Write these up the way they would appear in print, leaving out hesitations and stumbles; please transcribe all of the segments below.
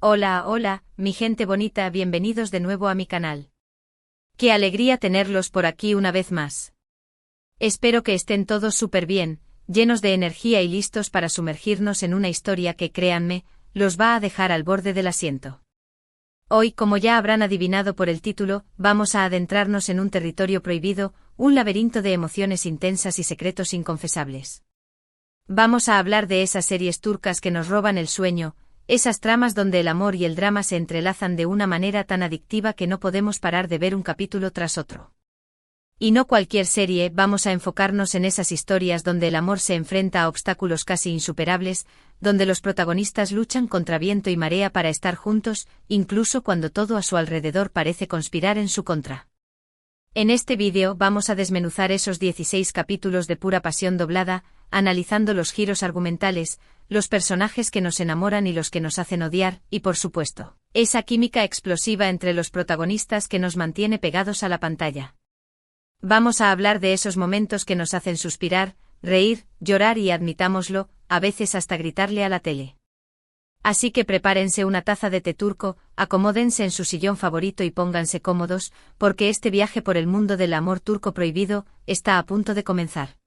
Hola, hola, mi gente bonita, bienvenidos de nuevo a mi canal. Qué alegría tenerlos por aquí una vez más. Espero que estén todos súper bien, llenos de energía y listos para sumergirnos en una historia que, créanme, los va a dejar al borde del asiento. Hoy, como ya habrán adivinado por el título, vamos a adentrarnos en un territorio prohibido, un laberinto de emociones intensas y secretos inconfesables. Vamos a hablar de esas series turcas que nos roban el sueño, esas tramas donde el amor y el drama se entrelazan de una manera tan adictiva que no podemos parar de ver un capítulo tras otro. Y no cualquier serie, vamos a enfocarnos en esas historias donde el amor se enfrenta a obstáculos casi insuperables, donde los protagonistas luchan contra viento y marea para estar juntos, incluso cuando todo a su alrededor parece conspirar en su contra. En este vídeo vamos a desmenuzar esos 16 capítulos de pura pasión doblada, analizando los giros argumentales, los personajes que nos enamoran y los que nos hacen odiar, y por supuesto, esa química explosiva entre los protagonistas que nos mantiene pegados a la pantalla. Vamos a hablar de esos momentos que nos hacen suspirar, reír, llorar y, admitámoslo, a veces hasta gritarle a la tele. Así que prepárense una taza de té turco, acomódense en su sillón favorito y pónganse cómodos, porque este viaje por el mundo del amor turco prohibido está a punto de comenzar.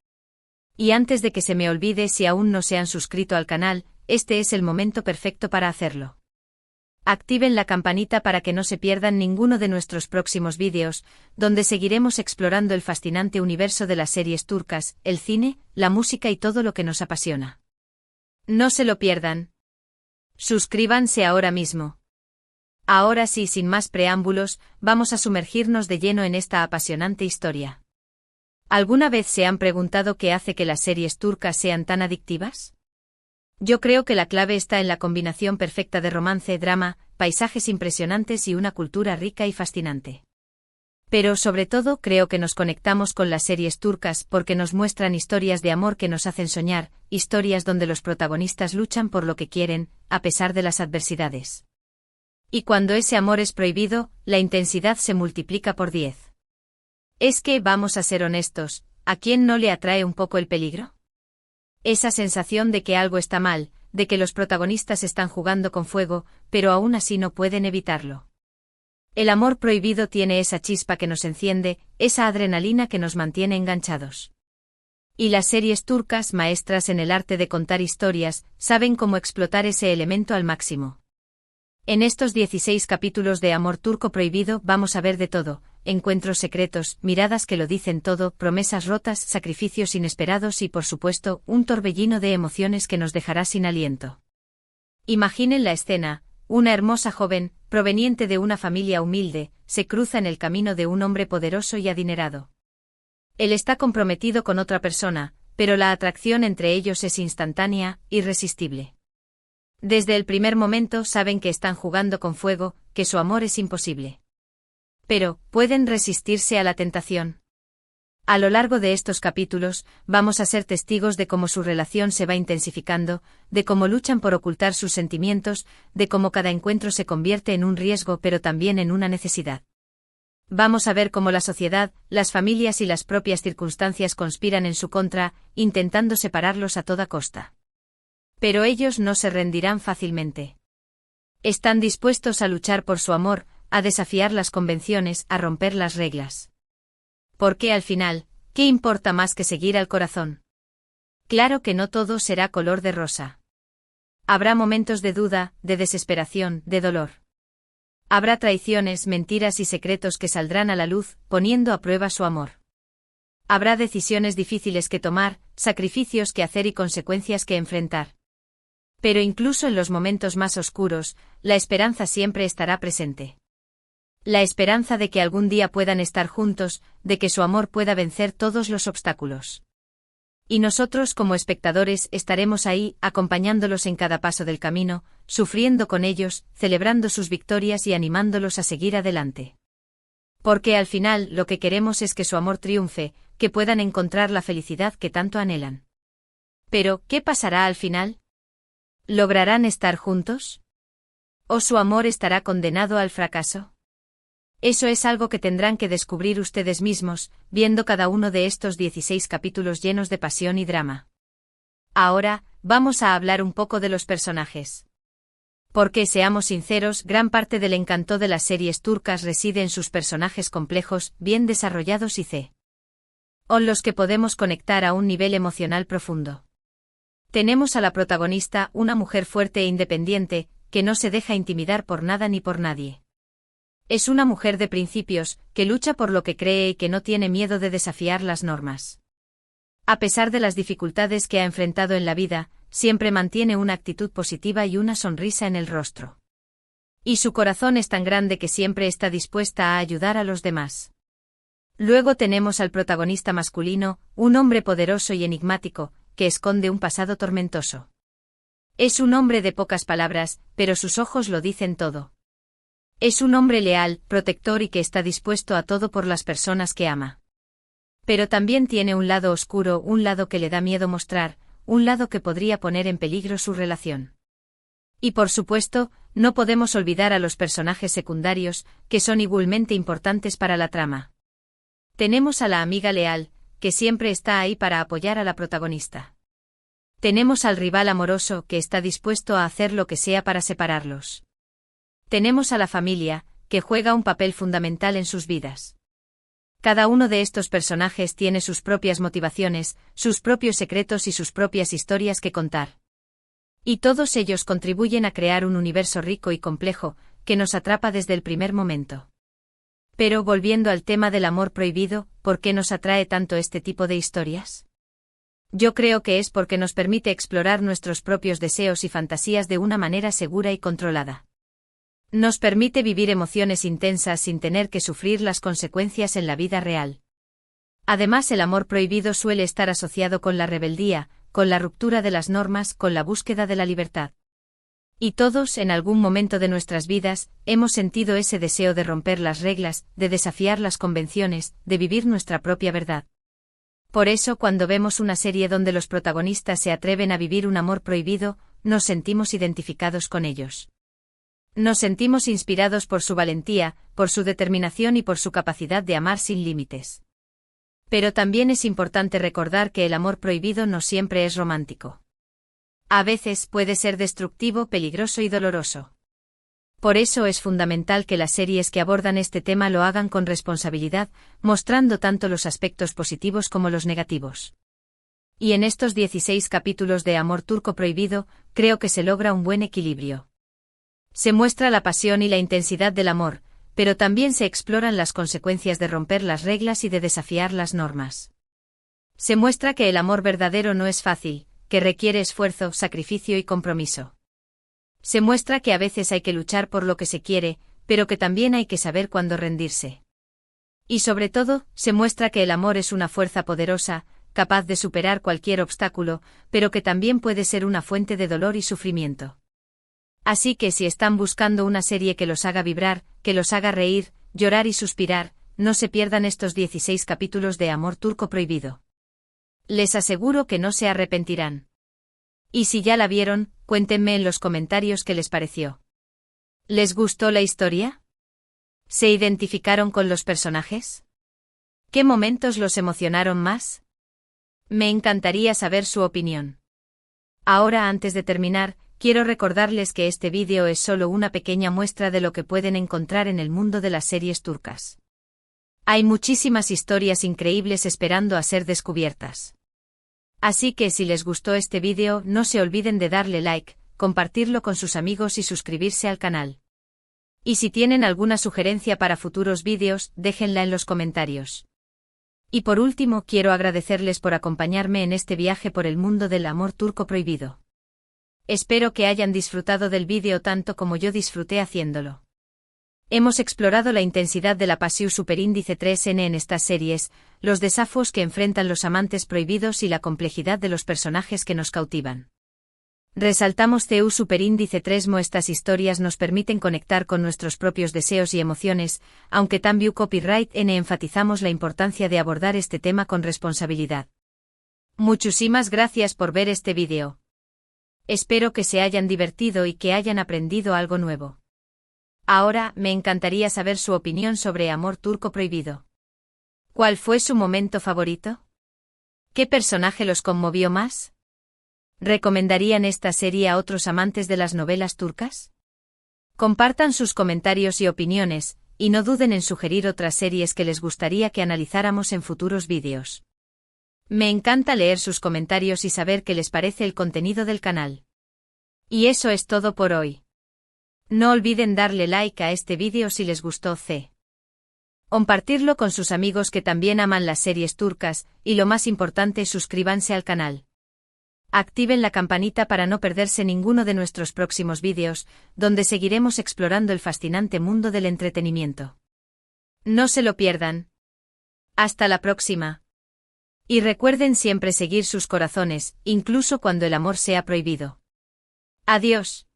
Y antes de que se me olvide, si aún no se han suscrito al canal, este es el momento perfecto para hacerlo. Activen la campanita para que no se pierdan ninguno de nuestros próximos vídeos, donde seguiremos explorando el fascinante universo de las series turcas, el cine, la música y todo lo que nos apasiona. No se lo pierdan. Suscríbanse ahora mismo. Ahora sí, sin más preámbulos, vamos a sumergirnos de lleno en esta apasionante historia. ¿Alguna vez se han preguntado qué hace que las series turcas sean tan adictivas? Yo creo que la clave está en la combinación perfecta de romance, drama, paisajes impresionantes y una cultura rica y fascinante. Pero sobre todo creo que nos conectamos con las series turcas porque nos muestran historias de amor que nos hacen soñar, historias donde los protagonistas luchan por lo que quieren, a pesar de las adversidades. Y cuando ese amor es prohibido, la intensidad se multiplica por 10. Es que, vamos a ser honestos, ¿a quién no le atrae un poco el peligro? Esa sensación de que algo está mal, de que los protagonistas están jugando con fuego, pero aún así no pueden evitarlo. El amor prohibido tiene esa chispa que nos enciende, esa adrenalina que nos mantiene enganchados. Y las series turcas, maestras en el arte de contar historias, saben cómo explotar ese elemento al máximo. En estos 16 capítulos de Amor Turco Prohibido vamos a ver de todo: encuentros secretos, miradas que lo dicen todo, promesas rotas, sacrificios inesperados y, por supuesto, un torbellino de emociones que nos dejará sin aliento. Imaginen la escena: una hermosa joven, proveniente de una familia humilde, se cruza en el camino de un hombre poderoso y adinerado. Él está comprometido con otra persona, pero la atracción entre ellos es instantánea, irresistible. Desde el primer momento saben que están jugando con fuego, que su amor es imposible. Pero, ¿pueden resistirse a la tentación? A lo largo de estos capítulos, vamos a ser testigos de cómo su relación se va intensificando, de cómo luchan por ocultar sus sentimientos, de cómo cada encuentro se convierte en un riesgo pero también en una necesidad. Vamos a ver cómo la sociedad, las familias y las propias circunstancias conspiran en su contra, intentando separarlos a toda costa. Pero ellos no se rendirán fácilmente. Están dispuestos a luchar por su amor, a desafiar las convenciones, a romper las reglas. Porque al final, ¿qué importa más que seguir al corazón? Claro que no todo será color de rosa. Habrá momentos de duda, de desesperación, de dolor. Habrá traiciones, mentiras y secretos que saldrán a la luz, poniendo a prueba su amor. Habrá decisiones difíciles que tomar, sacrificios que hacer y consecuencias que enfrentar. Pero incluso en los momentos más oscuros, la esperanza siempre estará presente. La esperanza de que algún día puedan estar juntos, de que su amor pueda vencer todos los obstáculos. Y nosotros como espectadores estaremos ahí, acompañándolos en cada paso del camino, sufriendo con ellos, celebrando sus victorias y animándolos a seguir adelante. Porque al final lo que queremos es que su amor triunfe, que puedan encontrar la felicidad que tanto anhelan. Pero, ¿qué pasará al final? ¿Lograrán estar juntos? ¿O su amor estará condenado al fracaso? Eso es algo que tendrán que descubrir ustedes mismos, viendo cada uno de estos 16 capítulos llenos de pasión y drama. Ahora, vamos a hablar un poco de los personajes. Porque, seamos sinceros, gran parte del encanto de las series turcas reside en sus personajes complejos, bien desarrollados y con los que podemos conectar a un nivel emocional profundo. Tenemos a la protagonista, una mujer fuerte e independiente, que no se deja intimidar por nada ni por nadie. Es una mujer de principios, que lucha por lo que cree y que no tiene miedo de desafiar las normas. A pesar de las dificultades que ha enfrentado en la vida, siempre mantiene una actitud positiva y una sonrisa en el rostro. Y su corazón es tan grande que siempre está dispuesta a ayudar a los demás. Luego tenemos al protagonista masculino, un hombre poderoso y enigmático, que esconde un pasado tormentoso. Es un hombre de pocas palabras, pero sus ojos lo dicen todo. Es un hombre leal, protector y que está dispuesto a todo por las personas que ama. Pero también tiene un lado oscuro, un lado que le da miedo mostrar, un lado que podría poner en peligro su relación. Y por supuesto, no podemos olvidar a los personajes secundarios, que son igualmente importantes para la trama. Tenemos a la amiga leal, que siempre está ahí para apoyar a la protagonista. Tenemos al rival amoroso, que está dispuesto a hacer lo que sea para separarlos. Tenemos a la familia, que juega un papel fundamental en sus vidas. Cada uno de estos personajes tiene sus propias motivaciones, sus propios secretos y sus propias historias que contar. Y todos ellos contribuyen a crear un universo rico y complejo, que nos atrapa desde el primer momento. Pero volviendo al tema del amor prohibido, ¿por qué nos atrae tanto este tipo de historias? Yo creo que es porque nos permite explorar nuestros propios deseos y fantasías de una manera segura y controlada. Nos permite vivir emociones intensas sin tener que sufrir las consecuencias en la vida real. Además, el amor prohibido suele estar asociado con la rebeldía, con la ruptura de las normas, con la búsqueda de la libertad. Y todos, en algún momento de nuestras vidas, hemos sentido ese deseo de romper las reglas, de desafiar las convenciones, de vivir nuestra propia verdad. Por eso, cuando vemos una serie donde los protagonistas se atreven a vivir un amor prohibido, nos sentimos identificados con ellos. Nos sentimos inspirados por su valentía, por su determinación y por su capacidad de amar sin límites. Pero también es importante recordar que el amor prohibido no siempre es romántico. A veces puede ser destructivo, peligroso y doloroso. Por eso es fundamental que las series que abordan este tema lo hagan con responsabilidad, mostrando tanto los aspectos positivos como los negativos. Y en estos 16 capítulos de Amor Turco Prohibido, creo que se logra un buen equilibrio. Se muestra la pasión y la intensidad del amor, pero también se exploran las consecuencias de romper las reglas y de desafiar las normas. Se muestra que el amor verdadero no es fácil, que requiere esfuerzo, sacrificio y compromiso. Se muestra que a veces hay que luchar por lo que se quiere, pero que también hay que saber cuándo rendirse. Y sobre todo, se muestra que el amor es una fuerza poderosa, capaz de superar cualquier obstáculo, pero que también puede ser una fuente de dolor y sufrimiento. Así que si están buscando una serie que los haga vibrar, que los haga reír, llorar y suspirar, no se pierdan estos 16 capítulos de Amor Turco Prohibido. Les aseguro que no se arrepentirán. Y si ya la vieron, cuéntenme en los comentarios qué les pareció. ¿Les gustó la historia? ¿Se identificaron con los personajes? ¿Qué momentos los emocionaron más? Me encantaría saber su opinión. Ahora, antes de terminar, quiero recordarles que este vídeo es solo una pequeña muestra de lo que pueden encontrar en el mundo de las series turcas. Hay muchísimas historias increíbles esperando a ser descubiertas. Así que si les gustó este vídeo, no se olviden de darle like, compartirlo con sus amigos y suscribirse al canal. Y si tienen alguna sugerencia para futuros vídeos, déjenla en los comentarios. Y por último, quiero agradecerles por acompañarme en este viaje por el mundo del amor turco prohibido. Espero que hayan disfrutado del vídeo tanto como yo disfruté haciéndolo. Hemos explorado la intensidad de la pasión superíndice 3N en estas series, los desafíos que enfrentan los amantes prohibidos y la complejidad de los personajes que nos cautivan. Resaltamos CU superíndice 3mo. Estas historias nos permiten conectar con nuestros propios deseos y emociones, aunque también copyright N enfatizamos la importancia de abordar este tema con responsabilidad. Muchísimas gracias por ver este vídeo. Espero que se hayan divertido y que hayan aprendido algo nuevo. Ahora, me encantaría saber su opinión sobre Amor Turco Prohibido. ¿Cuál fue su momento favorito? ¿Qué personaje los conmovió más? ¿Recomendarían esta serie a otros amantes de las novelas turcas? Compartan sus comentarios y opiniones, y no duden en sugerir otras series que les gustaría que analizáramos en futuros vídeos. Me encanta leer sus comentarios y saber qué les parece el contenido del canal. Y eso es todo por hoy. No olviden darle like a este vídeo si les gustó. Compartirlo con sus amigos que también aman las series turcas, y lo más importante, suscríbanse al canal. Activen la campanita para no perderse ninguno de nuestros próximos vídeos, donde seguiremos explorando el fascinante mundo del entretenimiento. No se lo pierdan. Hasta la próxima. Y recuerden siempre seguir sus corazones, incluso cuando el amor sea prohibido. Adiós.